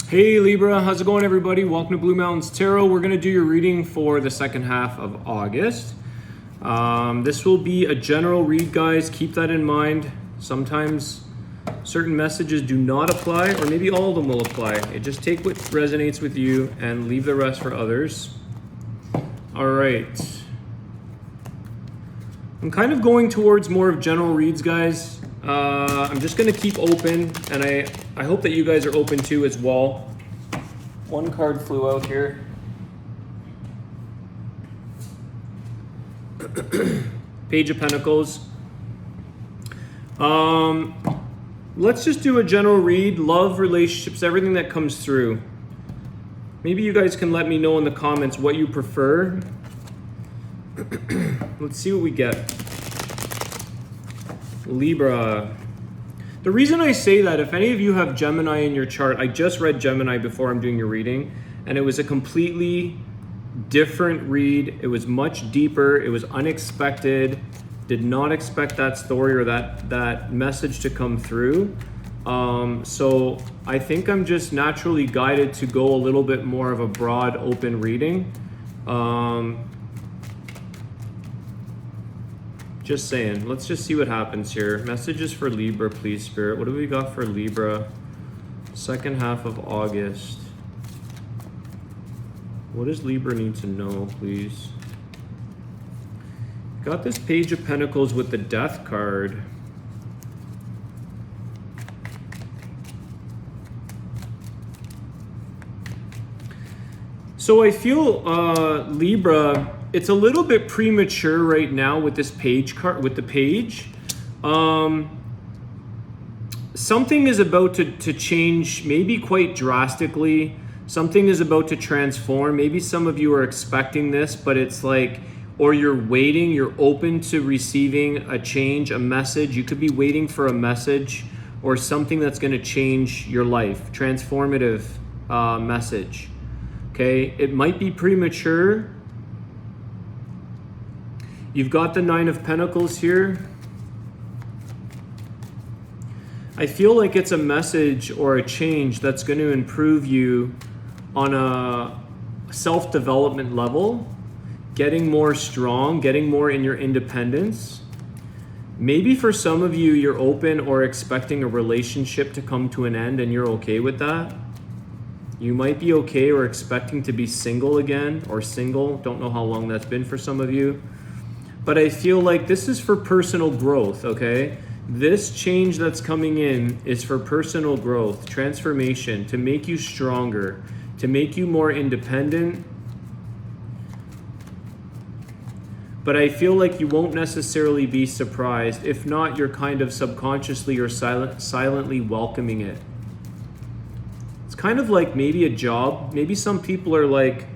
Hey Libra, how's it going everybody? Welcome to Blue Mountains Tarot. We're going to do your reading for the second half of August. This will be a general read, guys. Keep that in mind. Sometimes certain messages do not apply, or maybe all of them will apply. Just take what resonates with you and leave the rest for others. All right. I'm kind of going towards more of general reads, guys. I'm just going to keep open, and I hope that you guys are open too as well. One card flew out here. Page of Pentacles. Let's just do a general read. Love, relationships, everything that comes through. Maybe you guys can let me know in the comments what you prefer. Let's see what we get. Libra. The reason I say that, if any of you have Gemini in your chart, I just read Gemini before I'm doing your reading, and it was a completely different read. It was much deeper. It was unexpected. Did not expect that story or that message to come through. So I think I'm just naturally guided to go a little bit more of a broad, open reading. Just saying. Let's just see what happens here. Messages for Libra, please, Spirit. What do we got for Libra? Second half of August. What does Libra need to know, please? Got this Page of Pentacles with the Death card. So I feel Libra, it's a little bit premature right now with this page card, with the page. Something is about to change, maybe quite drastically. Something is about to transform. Maybe some of you are expecting this, but it's like, or you're waiting, you're open to receiving a change, a message. You could be waiting for a message or something that's going to change your life, transformative message. Okay, it might be premature. You've got the Nine of Pentacles here. I feel like it's a message or a change that's going to improve you on a self-development level, getting more strong, getting more in your independence. Maybe for some of you, you're open or expecting a relationship to come to an end and you're okay with that. You might be okay or expecting to be single again or single. Don't know how long that's been for some of you. But I feel like this is for personal growth, okay? This change that's coming in is for personal growth, transformation, to make you stronger, to make you more independent. But I feel like you won't necessarily be surprised. If not, you're kind of subconsciously or silently welcoming it. It's kind of like maybe a job. Maybe some people are like,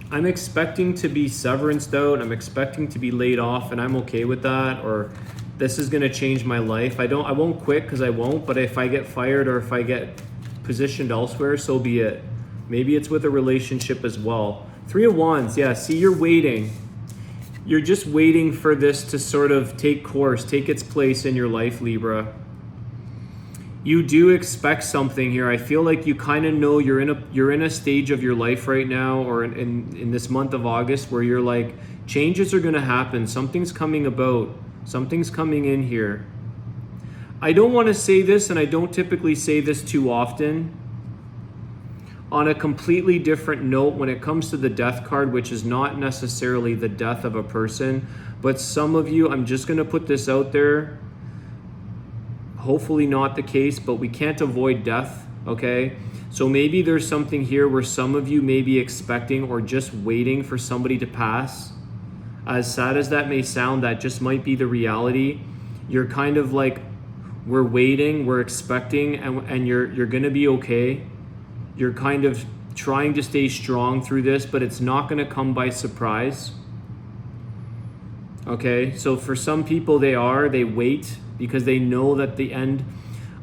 I'm expecting to be severanced out, I'm expecting to be laid off, and I'm okay with that, or this is gonna change my life. I won't quit because I won't, but if I get fired or if I get positioned elsewhere, so be it. Maybe it's with a relationship as well. Three of Wands, yeah, see, you're waiting. You're just waiting for this to sort of take course, take its place in your life, Libra. You do expect something here. I feel like you kind of know you're in a stage of your life right now, or in this month of August, where you're like, changes are going to happen. Something's coming about. Something's coming in here. I don't want to say this, and I don't typically say this too often. On a completely different note, when it comes to the Death card, which is not necessarily the death of a person, but some of you, I'm just going to put this out there. Hopefully not the case, but we can't avoid death, okay? So maybe there's something here where some of you may be expecting or just waiting for somebody to pass. As sad as that may sound, that just might be the reality. You're kind of like, we're waiting, we're expecting, and you're gonna be okay. You're kind of trying to stay strong through this, but it's not gonna come by surprise. Okay, so for some people they wait, because they know that the end.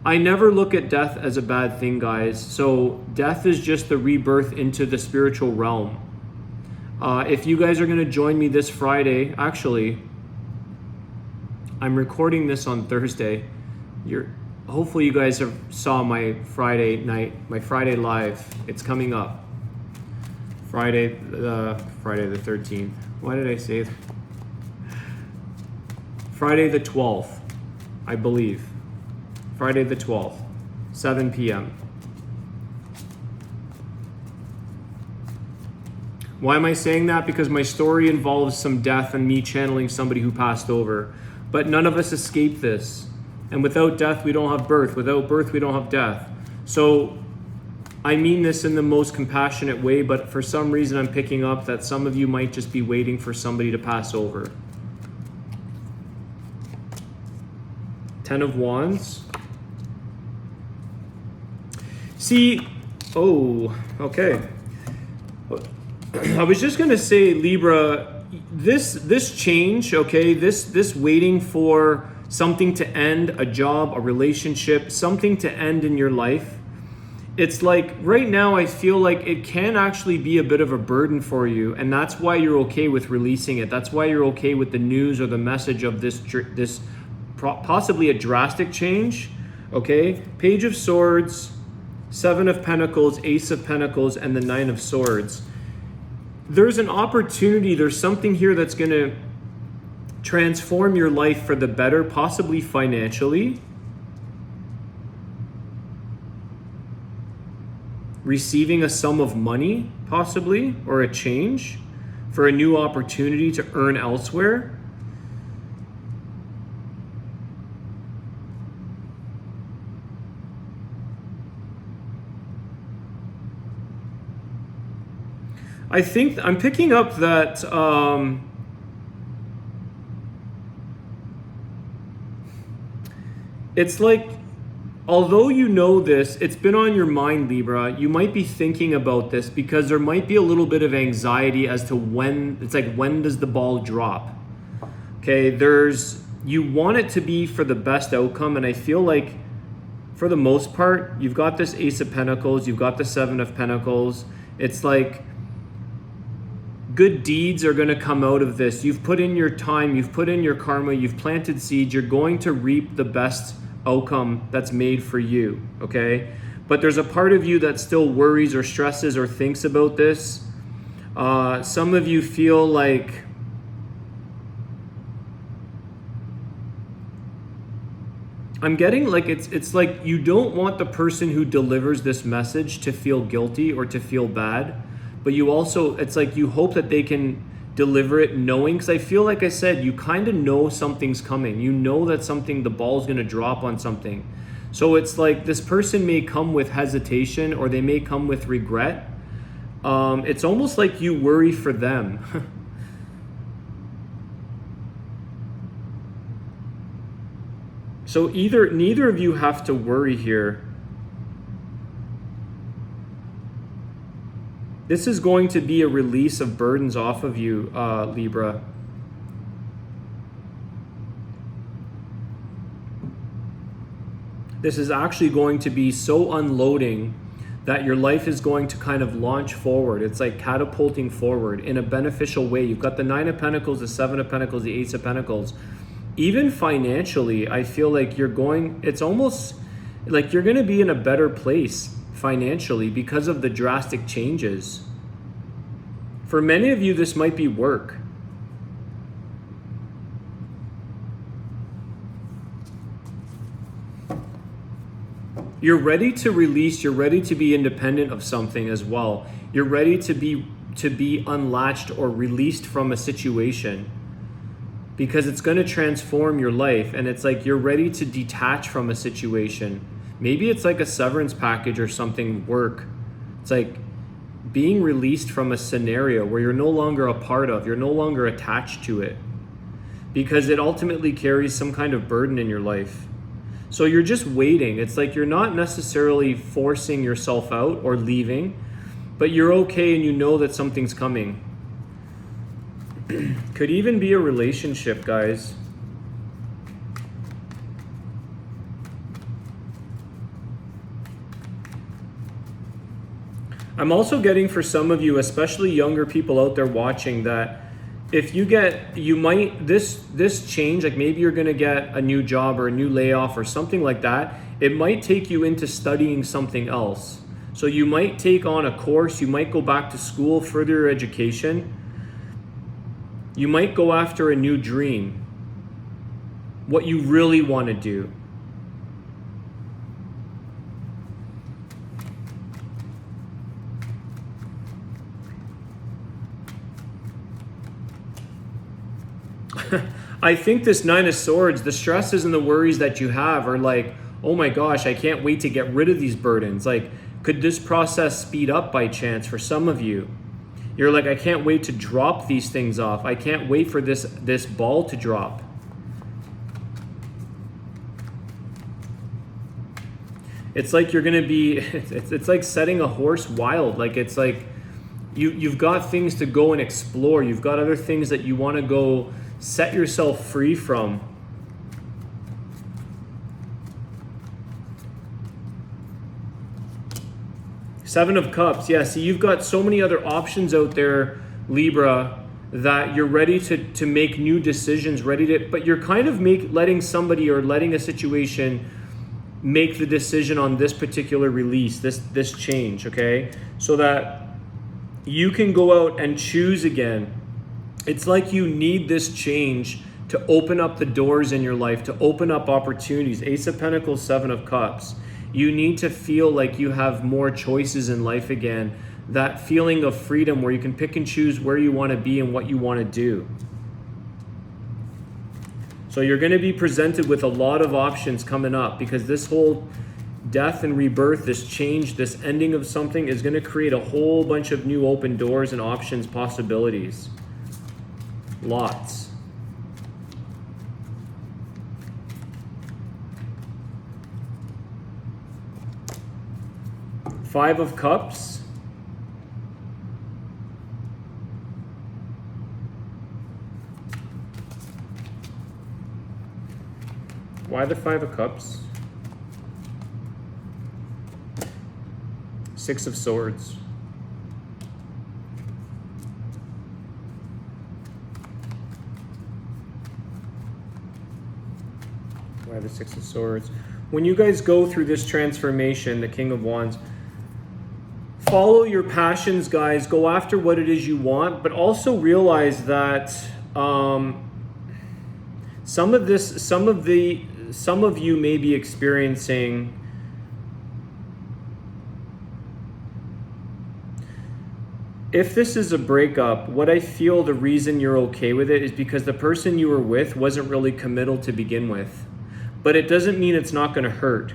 I never look at death as a bad thing, guys. So death is just the rebirth into the spiritual realm. If you guys are going to join me this Friday, actually, I'm recording this on Thursday. hopefully you guys saw my Friday night, my Friday live. It's coming up. Friday the 13th. Why did I say that? Friday the 12th, I believe. Friday the 12th, 7 p.m. Why am I saying that? Because my story involves some death and me channeling somebody who passed over. But none of us escape this. And without death, we don't have birth. Without birth, we don't have death. So I mean this in the most compassionate way, but for some reason I'm picking up that some of you might just be waiting for somebody to pass over. 10 of Wands. See, oh, okay. I was just gonna say, Libra, this change, okay, this waiting for something to end, a job, a relationship, something to end in your life. It's like right now I feel like it can actually be a bit of a burden for you, and that's why you're okay with releasing it. That's why you're okay with the news or the message of this possibly a drastic change, okay? Page of Swords, 7 of Pentacles, Ace of Pentacles, and the 9 of Swords. There's an opportunity, there's something here that's going to transform your life for the better, possibly financially. Receiving a sum of money, possibly, or a change for a new opportunity to earn elsewhere. I think I'm picking up that it's like, although you know this, it's been on your mind, Libra, you might be thinking about this because there might be a little bit of anxiety as to when, it's like, when does the ball drop? Okay, you want it to be for the best outcome, and I feel like for the most part, you've got this Ace of Pentacles, you've got the 7 of Pentacles. It's like, good deeds are going to come out of this. You've put in your time, you've put in your karma, you've planted seeds, you're going to reap the best outcome that's made for you, okay? But there's a part of you that still worries or stresses or thinks about this. Some of you feel like I'm getting like it's like you don't want the person who delivers this message to feel guilty or to feel bad. But you also, it's like you hope that they can deliver it knowing, because I feel like I said, you kind of know something's coming. You know that the ball's going to drop on something. So it's like this person may come with hesitation or they may come with regret. It's almost like you worry for them. So neither of you have to worry here. This is going to be a release of burdens off of you, Libra. This is actually going to be so unloading that your life is going to kind of launch forward. It's like catapulting forward in a beneficial way. You've got the 9 of Pentacles, the 7 of Pentacles, the Ace of Pentacles. Even financially, I feel like it's almost like you're going to be in a better place financially because of the drastic changes. For many of you, this might be work. You're ready to release, you're ready to be independent of something as well. You're ready to be unlatched or released from a situation because it's going to transform your life, and it's like you're ready to detach from a situation. Maybe it's like a severance package or something, work. It's like being released from a scenario where you're no longer a part of, you're no longer attached to it because it ultimately carries some kind of burden in your life. So you're just waiting. It's like you're not necessarily forcing yourself out or leaving, but you're okay and you know that something's coming. Could even be a relationship, guys. I'm also getting for some of you, especially younger people out there watching, that if this change, like maybe you're going to get a new job or a new layoff or something like that, it might take you into studying something else. So you might take on a course, you might go back to school, further your education. You might go after a new dream, what you really want to do. I think this Nine of Swords, the stresses and the worries that you have are like, oh my gosh, I can't wait to get rid of these burdens. Like, could this process speed up by chance for some of you? You're like, I can't wait to drop these things off. I can't wait for this ball to drop. It's like you're going to be, it's like setting a horse wild. Like, it's like you've got things to go and explore. You've got other things that you want to go set yourself free from. Seven of Cups. Yeah, see, you've got so many other options out there, Libra, that you're ready to make new decisions, but you're kind of letting somebody or letting a situation make the decision on this particular release, this change, okay? So that you can go out and choose again. It's like you need this change to open up the doors in your life, to open up opportunities. Ace of Pentacles, Seven of Cups. You need to feel like you have more choices in life again. That feeling of freedom where you can pick and choose where you want to be and what you want to do. So you're going to be presented with a lot of options coming up, because this whole death and rebirth, this change, this ending of something is going to create a whole bunch of new open doors and options, possibilities. Lots. Five of Cups. Why the Five of Cups? Six of Swords. Why the Six of Swords? When you guys go through this transformation, the King of Wands, follow your passions, guys. Go after what it is you want, but also realize that some of you may be experiencing if this is a breakup, what I feel the reason you're okay with it is because the person you were with wasn't really committal to begin with. But it doesn't mean it's not going to hurt.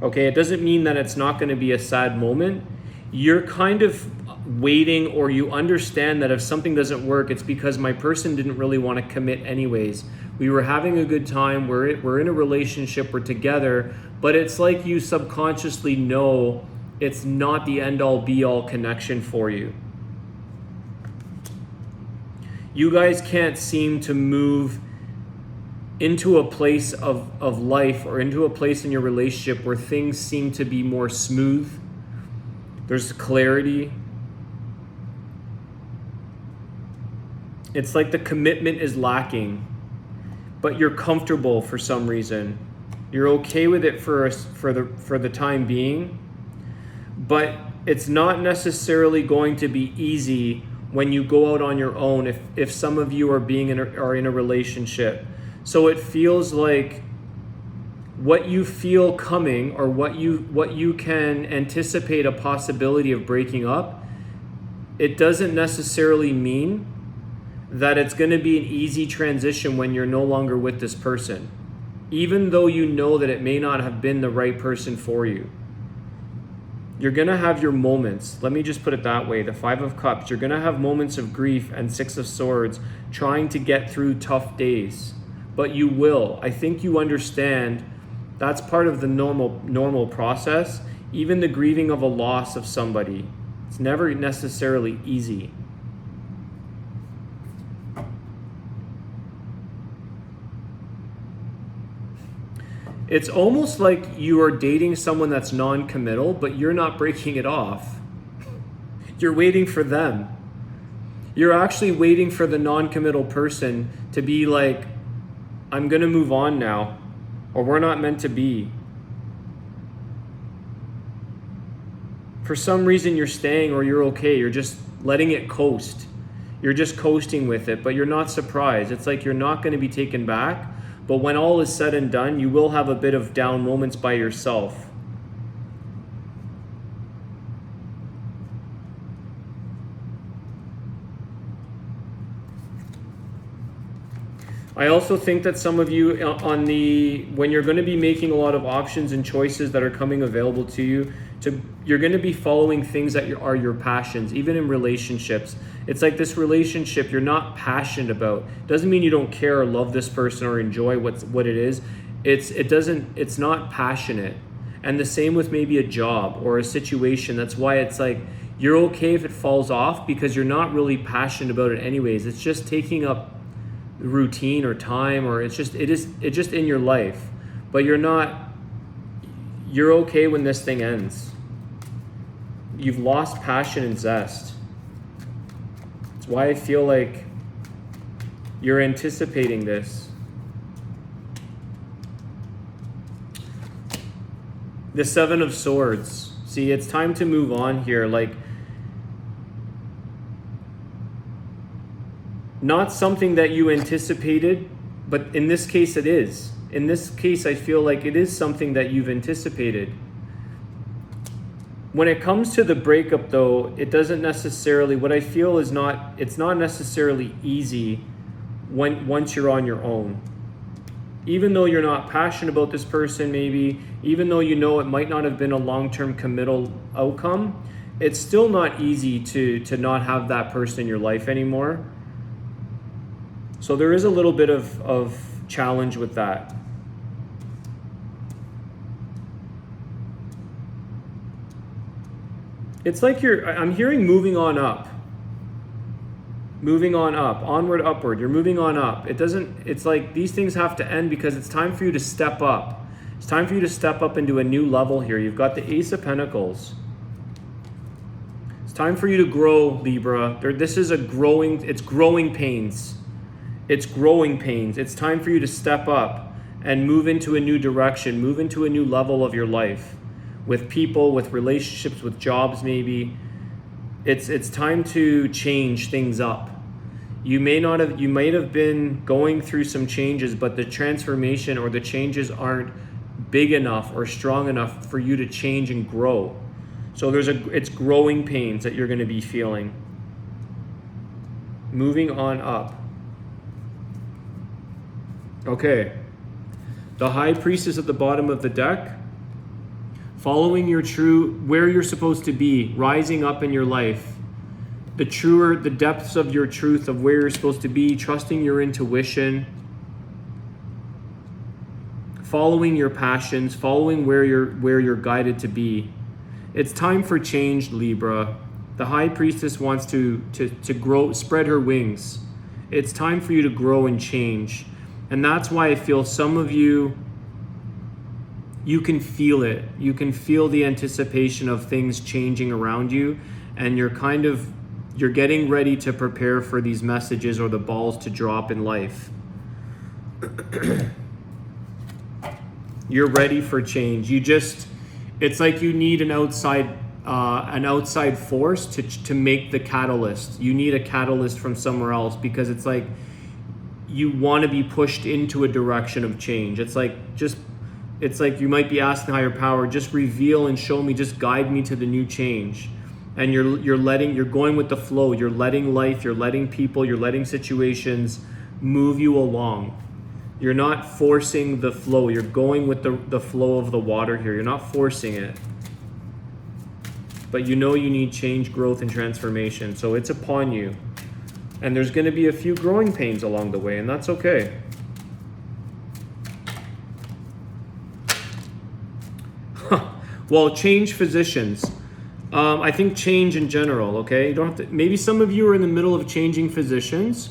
Okay, it doesn't mean that it's not going to be a sad moment. You're kind of waiting, or you understand that if something doesn't work, it's because my person didn't really want to commit anyways. We were having a good time, we're in a relationship, we're together, but it's like you subconsciously know it's not the end-all be-all connection for you. You guys can't seem to move into a place of life, or into a place in your relationship where things seem to be more smooth. There's clarity. It's like the commitment is lacking, but you're comfortable for some reason. You're okay with it for the time being, but it's not necessarily going to be easy when you go out on your own if some of you are in a relationship. So it feels like what you feel coming, or what you can anticipate a possibility of breaking up, it doesn't necessarily mean that it's going to be an easy transition when you're no longer with this person, even though you know that it may not have been the right person for you. You're going to have your moments. Let me just put it that way. The Five of Cups, you're going to have moments of grief, and Six of Swords, trying to get through tough days. But you will. I think you understand that's part of the normal process. Even the grieving of a loss of somebody, it's never necessarily easy. It's almost like you are dating someone that's non-committal, but you're not breaking it off. You're waiting for them. You're actually waiting for the non-committal person to be like, I'm going to move on now, or we're not meant to be. for some reason you're staying or you're okay. You're just letting it coast. You're just coasting with it, but you're not surprised. It's like you're not going to be taken back, but when all is said and done, you will have a bit of down moments by yourself. I also think that some of you when you're going to be making a lot of options and choices that are coming available to you, you're going to be following things that are your passions, even in relationships. It's like this relationship you're not passionate about. Doesn't mean you don't care or love this person or enjoy what it is. It's not passionate. And the same with maybe a job or a situation. That's why it's like you're okay if it falls off because you're not really passionate about it anyways. It's just taking up routine or time, or it's just in your life. But you're okay when this thing ends. You've lost passion and zest. That's why I feel like you're anticipating this. The Seven of Swords. See, it's time to move on here. Like, not something that you anticipated, but in this case it is. In this case, I feel like it is something that you've anticipated. When it comes to the breakup though, it doesn't necessarily, what I feel is it's not necessarily easy once you're on your own. Even though you're not passionate about this person maybe, even though you know it might not have been a long-term committal outcome, it's still not easy to not have that person in your life anymore. So there is a little bit of challenge with that. It's like I'm hearing moving on up. Moving on up, onward, upward. You're moving on up. It's like these things have to end because it's time for you to step up. It's time for you to step up into a new level here. You've got the Ace of Pentacles. It's time for you to grow, Libra. It's growing pains. It's growing pains. It's time for you to step up and move into a new direction, move into a new level of your life with people, with relationships, with jobs maybe. It's time to change things up. You might have been going through some changes, but the transformation or the changes aren't big enough or strong enough for you to change and grow. So it's growing pains that you're going to be feeling. Moving on up. Okay, the High Priestess at the bottom of the deck, following where you're supposed to be, rising up in your life, the depths of your truth of where you're supposed to be, trusting your intuition, following your passions, following where you're guided to be. It's time for change, Libra. The High Priestess wants to grow, spread her wings. It's time for you to grow and change. And that's why I feel some of you can feel it. You can feel the anticipation of things changing around you, and you're getting ready to prepare for these messages or the balls to drop in life. You're ready for change. It's like you need an outside force to make the catalyst. You need a catalyst from somewhere else because it's like you want to be pushed into a direction of change. It's like you might be asking higher power, just reveal and show me, just guide me to the new change. And you're going with the flow. You're letting life, you're letting people, you're letting situations move you along. You're not forcing the flow. You're going with the flow of the water here. You're not forcing it. But you know you need change, growth, and transformation. So it's upon you. And there's going to be a few growing pains along the way, and that's okay. Well, change physicians. I think change in general, okay? You don't have to. Maybe some of you are in the middle of changing physicians.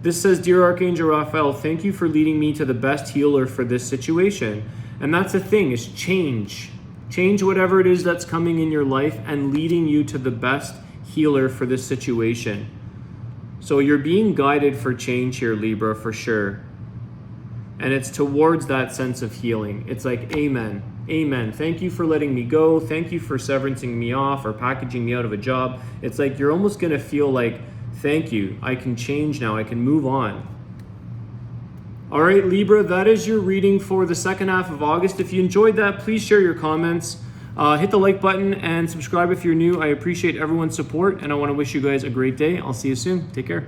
This says, Dear Archangel Raphael, thank you for leading me to the best healer for this situation. And that's the thing, is change. Change whatever it is that's coming in your life and leading you to the best healer for this situation. So you're being guided for change here, Libra, for sure. And it's towards that sense of healing. It's like, amen. Amen. Thank you for letting me go. Thank you for severancing me off or packaging me out of a job. It's like you're almost going to feel like, thank you. I can change now. I can move on. All right, Libra, that is your reading for the second half of August. If you enjoyed that, please share your comments. Hit the like button and subscribe if you're new. I appreciate everyone's support, and I want to wish you guys a great day. I'll see you soon. Take care.